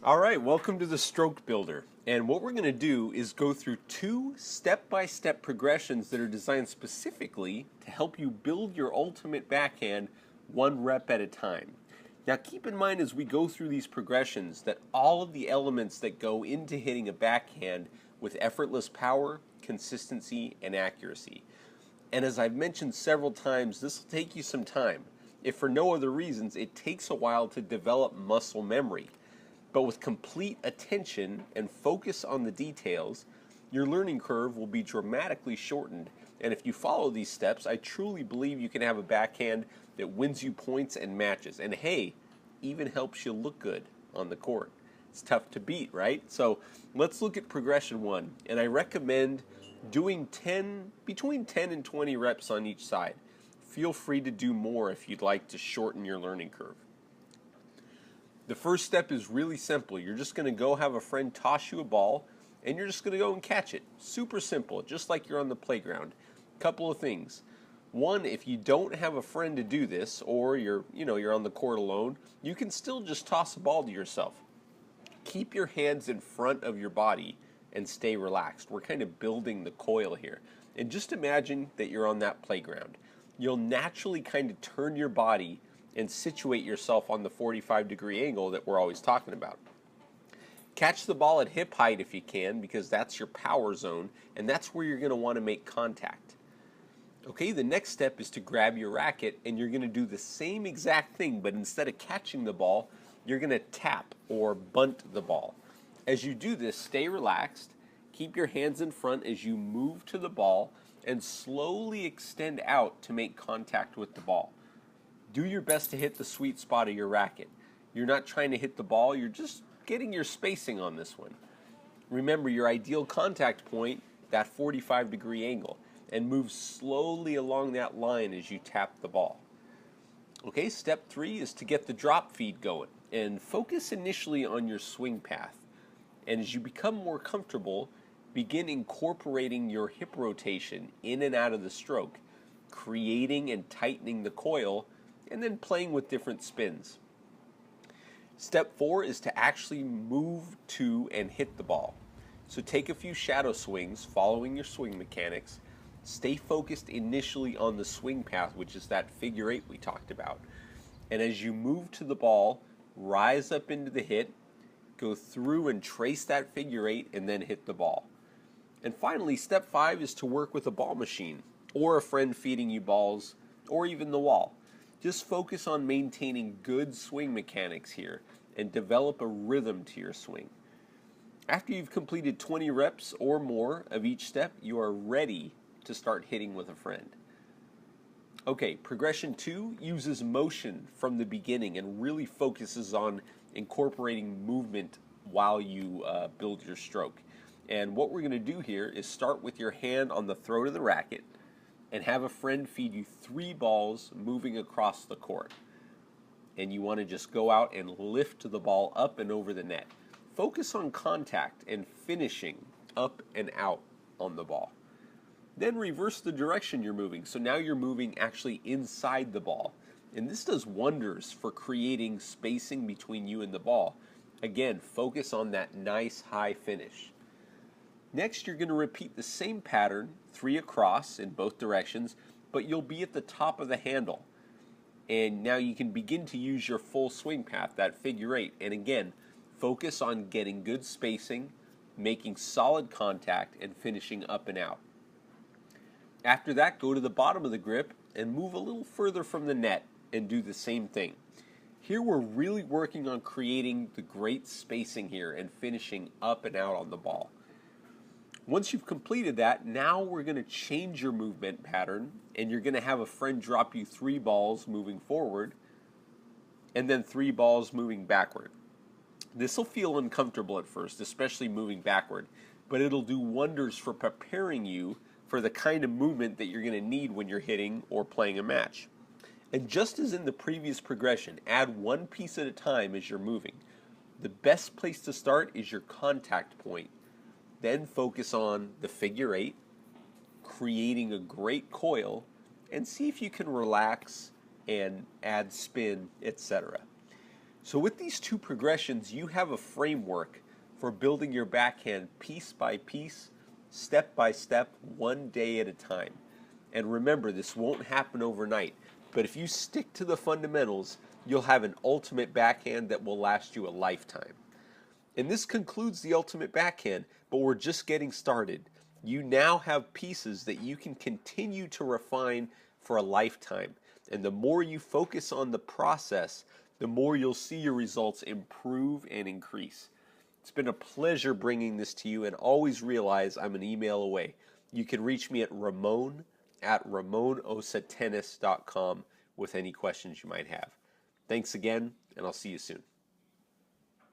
All right, welcome to the Stroke Builder. And what we're going to do is go through two step-by-step progressions that are designed specifically to help you build your ultimate backhand one rep at a time. Now keep in mind as we go through these progressions that all of the elements that go into hitting a backhand with effortless power, consistency, and accuracy. And as I've mentioned several times, this will take you some time. If for no other reasons, it takes a while to develop muscle memory. But with complete attention and focus on the details, your learning curve will be dramatically shortened. And if you follow these steps, I truly believe you can have a backhand that wins you points and matches. And hey, even helps you look good on the court. It's tough to beat, right? So let's look at progression one. And I recommend doing between 10 and 20 reps on each side. Feel free to do more if you'd like to shorten your learning curve. The first step is really simple. You're just going to go have a friend toss you a ball, and you're just going to go and catch it. Super simple, just like you're on the playground. Couple of things. One, if you don't have a friend to do this, or you're on the court alone, you can still just toss a ball to yourself. Keep your hands in front of your body and stay relaxed. We're kind of building the coil here. And just imagine that you're on that playground. You'll naturally kind of turn your body and situate yourself on the 45-degree angle that we're always talking about. Catch the ball at hip height if you can, because that's your power zone, and that's where you're going to want to make contact. Okay, the next step is to grab your racket, and you're going to do the same exact thing, but instead of catching the ball, you're going to tap or bunt the ball. As you do this, stay relaxed, keep your hands in front as you move to the ball, and slowly extend out to make contact with the ball. Do your best to hit the sweet spot of your racket. You're not trying to hit the ball, you're just getting your spacing on this one. Remember your ideal contact point, that 45-degree angle, and move slowly along that line as you tap the ball. Okay, step 3 is to get the drop feed going, and focus initially on your swing path. And as you become more comfortable, begin incorporating your hip rotation in and out of the stroke, creating and tightening the coil, and then playing with different spins. Step 4 is to actually move to and hit the ball. So take a few shadow swings following your swing mechanics. Stay focused initially on the swing path, which is that figure 8 we talked about. And as you move to the ball, rise up into the hit, go through and trace that figure 8, and then hit the ball. And finally, step 5 is to work with a ball machine, or a friend feeding you balls, or even the wall. Just focus on maintaining good swing mechanics here and develop a rhythm to your swing. After you've completed 20 reps or more of each step, you are ready to start hitting with a friend. Okay, progression 2 uses motion from the beginning and really focuses on incorporating movement while you build your stroke. And what we're going to do here is start with your hand on the throat of the racket and have a friend feed you 3 balls moving across the court. And you want to just go out and lift the ball up and over the net. Focus on contact and finishing up and out on the ball. Then reverse the direction you're moving. So now you're moving actually inside the ball. And this does wonders for creating spacing between you and the ball. Again, focus on that nice high finish. Next, you're going to repeat the same pattern, 3 across in both directions, but you'll be at the top of the handle. And now you can begin to use your full swing path, that figure 8. And again, focus on getting good spacing, making solid contact, and finishing up and out. After that, go to the bottom of the grip and move a little further from the net and do the same thing. Here we're really working on creating the great spacing here and finishing up and out on the ball. Once you've completed that, now we're going to change your movement pattern, and you're going to have a friend drop you 3 balls moving forward, and then 3 balls moving backward. This will feel uncomfortable at first, especially moving backward, but it'll do wonders for preparing you for the kind of movement that you're going to need when you're hitting or playing a match. And just as in the previous progression, add 1 piece at a time as you're moving. The best place to start is your contact point. Then focus on the figure 8, creating a great coil, and see if you can relax and add spin, etc. So with these two progressions, you have a framework for building your backhand piece by piece, step by step, one day at a time. And remember, this won't happen overnight, but if you stick to the fundamentals, you'll have an ultimate backhand that will last you a lifetime. And this concludes the ultimate backhand, but we're just getting started. You now have pieces that you can continue to refine for a lifetime. And the more you focus on the process, the more you'll see your results improve and increase. It's been a pleasure bringing this to you, and always realize I'm an email away. You can reach me at ramonosatennis.com with any questions you might have. Thanks again, and I'll see you soon.